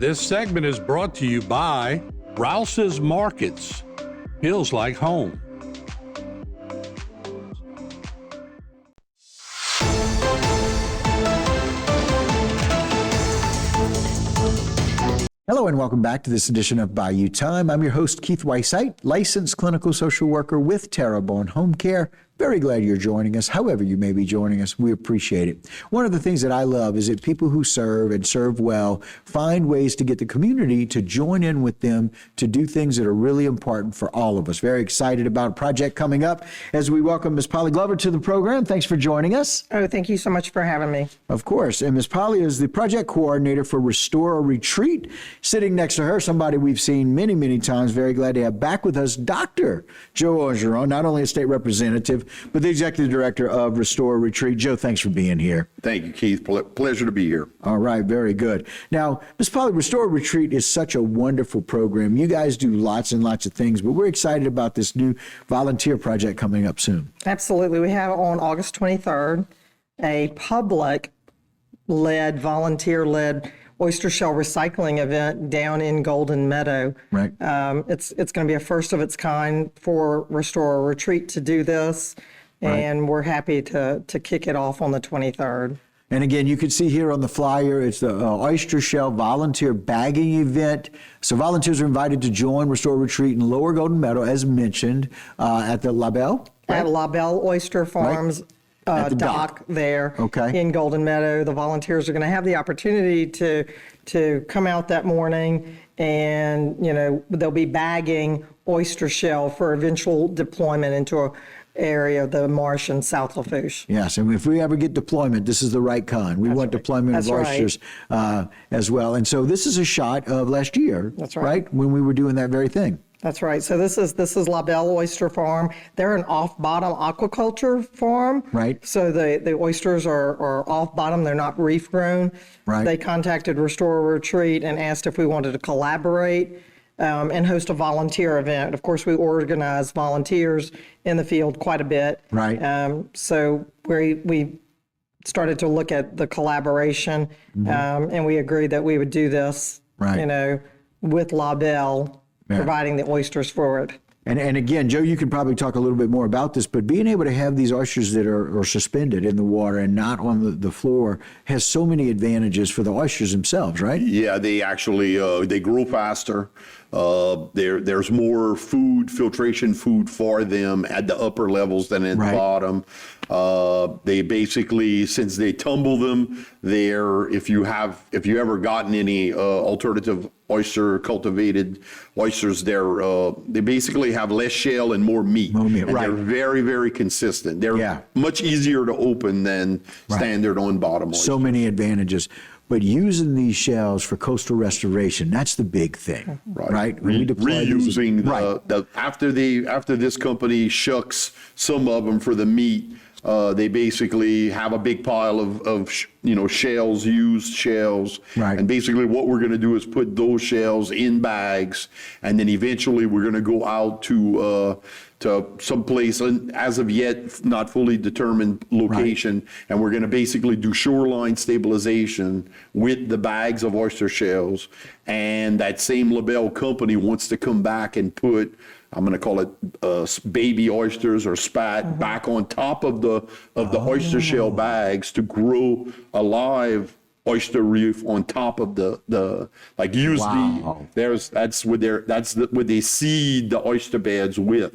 This segment is brought to you by Rouse's Markets. Feels like home. Hello and welcome back to this edition of Bayou Time. I'm your host, Keith Weissite, licensed clinical social worker with Terrebonne Home Care. Very glad you're joining us. However you may be joining us, we appreciate it. One of the things that I love is that people who serve and serve well find ways to get the community to join in with them to do things that are really important for all of us. Very excited about a project coming up as we welcome Ms. Polly Glover to the program. Thanks for joining us. Oh, thank you so much for having me. Of course. And Ms. Polly is the project coordinator for Restore a Retreat. Sitting next to her, somebody we've seen many, many times. Very glad to have back with us Dr. Joe Orgeron, not only a state representative, but the executive director of Restore a Retreat. Joe, thanks for being here. Thank you, Keith. Pleasure to be here. All right, very good. Now, Ms. Polly, Restore a Retreat is such a wonderful program. You guys do lots and lots of things, but we're excited about this new volunteer project coming up soon. Absolutely. We have on August 23rd a public-led, volunteer-led oyster shell recycling event down in Golden Meadow. Right. It's going to be a first of its kind for Restore a Retreat to do this, and we're happy to kick it off on the 23rd. And again, you can see here on the flyer, it's the Oyster Shell Volunteer Bagging Event. So volunteers are invited to join Restore a Retreat in Lower Golden Meadow, as mentioned, at the La Belle. At La Belle Oyster Farms. At the dock there Okay. in Golden Meadow. The volunteers are going to have the opportunity to come out that morning, and they'll be bagging oyster shell for eventual deployment into a area of the marsh in South Lafourche. Yes, and if we ever get deployment, this is the right kind. We want deployment of oysters as well. And so this is a shot of last year, That's right. When we were doing that very thing. That's right. So this is La Belle Oyster Farm. They're an off-bottom aquaculture farm. Right. So the oysters are off-bottom. They're not reef grown. Right. They contacted Restore a Retreat and asked if we wanted to collaborate and host a volunteer event. Of course, we organize volunteers in the field quite a bit. Right. So we started to look at the collaboration, and we agreed that we would do this, with La Belle. Providing the oysters for it. And again, Joe, you can probably talk a little bit more about this, but being able to have these oysters that are suspended in the water and not on the floor has so many advantages for the oysters themselves, right? Yeah, they actually they grow faster. There's more filtration food for them at the upper levels than at the bottom. They basically, since they tumble them, if you ever gotten any alternative oyster cultivated oysters, they basically have less shell and more meat. And they're very, very consistent. They're much easier to open than standard on bottom oysters. So many advantages. But using these shells for coastal restoration, that's the big thing, right? Reusing after this company shucks some of them for the meat, they basically have a big pile of shells, used shells. And basically what we're going to do is put those shells in bags, and then eventually we're going to go out to some place, as of yet not fully determined location, and we're going to basically do shoreline stabilization with the bags of oyster shells. And that same La Belle company wants to come back and put, I'm going to call it baby oysters or spat, back on top of the oyster shell bags to grow a live oyster reef on top of that's what they seed the oyster beds with.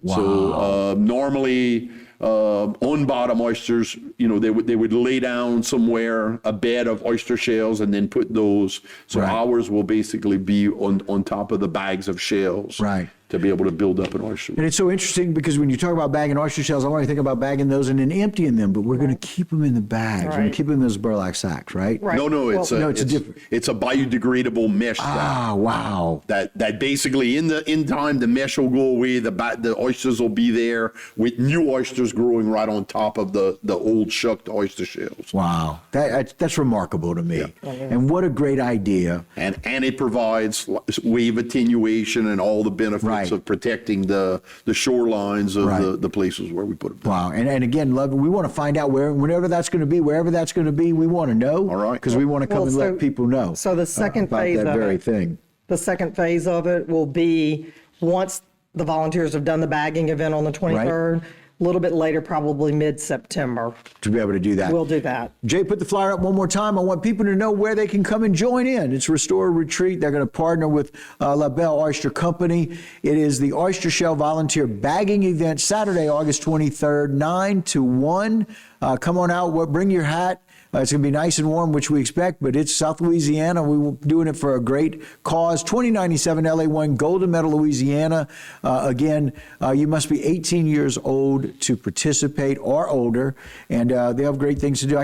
So normally on bottom oysters, they would lay down somewhere a bed of oyster shells and then put those. So ours will basically be on top of the bags of shells. To be able to build up an oyster. And it's so interesting because when you talk about bagging oyster shells, I want to think about bagging those and then emptying them, but we're going to keep them in the bags. We're going to keep them in those burlap sacks, right? No, it's a biodegradable mesh sack. Ah, wow. That basically in time the mesh will go away, the oysters will be there with new oysters growing right on top of the old shucked oyster shells. Wow. That's remarkable to me. And what a great idea. And it provides wave attenuation and all the benefits Right. of protecting the shorelines of Right. the places where we put them. Wow. And again, love, we want to find out whenever that's going to be, wherever that's going to be, we want to know. All right. Because we want to come Well, and let people know. So the second about phase that of very it, thing. the second phase of it will be once the volunteers have done the bagging event on the 23rd, a little bit later, probably mid-September. To be able to do that. We'll do that. Jay, put the flyer up one more time. I want people to know where they can come and join in. It's Restore Retreat. They're going to partner with La Belle Oyster Company. It is the Oyster Shell Volunteer Bagging Event, Saturday, August 23rd, 9 to 1. Come on out. Bring your hat. It's going to be nice and warm, which we expect, but it's South Louisiana. We're doing it for a great cause. 2097 LA1 Golden Medal, Louisiana. Again, you must be 18 years old to participate or older, and they have great things to do.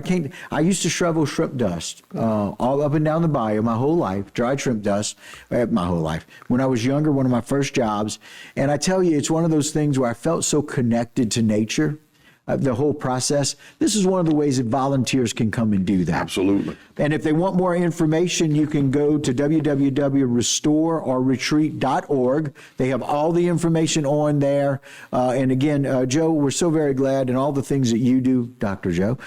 I used to shovel shrimp dust all up and down the bayou my whole life, dried shrimp dust my whole life. When I was younger, one of my first jobs, and I tell you, it's one of those things where I felt so connected to nature. The whole process. This is one of the ways that volunteers can come and do that. Absolutely. And if they want more information, you can go to www.restoreorretreat.org. They have all the information on there. And again, Joe, we're so very glad, and all the things that you do, Dr. Joe,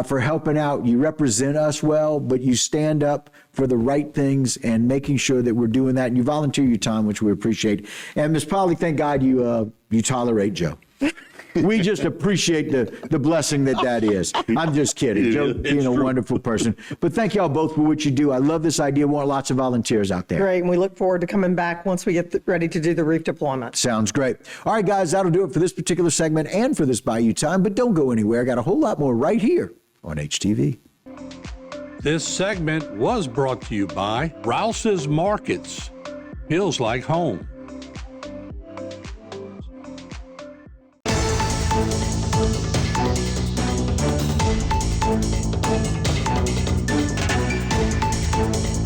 for helping out. You represent us well, but you stand up for the right things and making sure that we're doing that. And you volunteer your time, which we appreciate. And Ms. Polly, thank God you tolerate Joe. We just appreciate the blessing that is. I'm just kidding. Joe being a wonderful person. But thank y'all both for what you do. I love this idea. We want lots of volunteers out there. Great, and we look forward to coming back once we get ready to do the reef deployment. Sounds great. All right, guys, that'll do it for this particular segment and for this Bayou Time. But don't go anywhere. I got a whole lot more right here on HTV. This segment was brought to you by Rouse's Markets. Feels like home.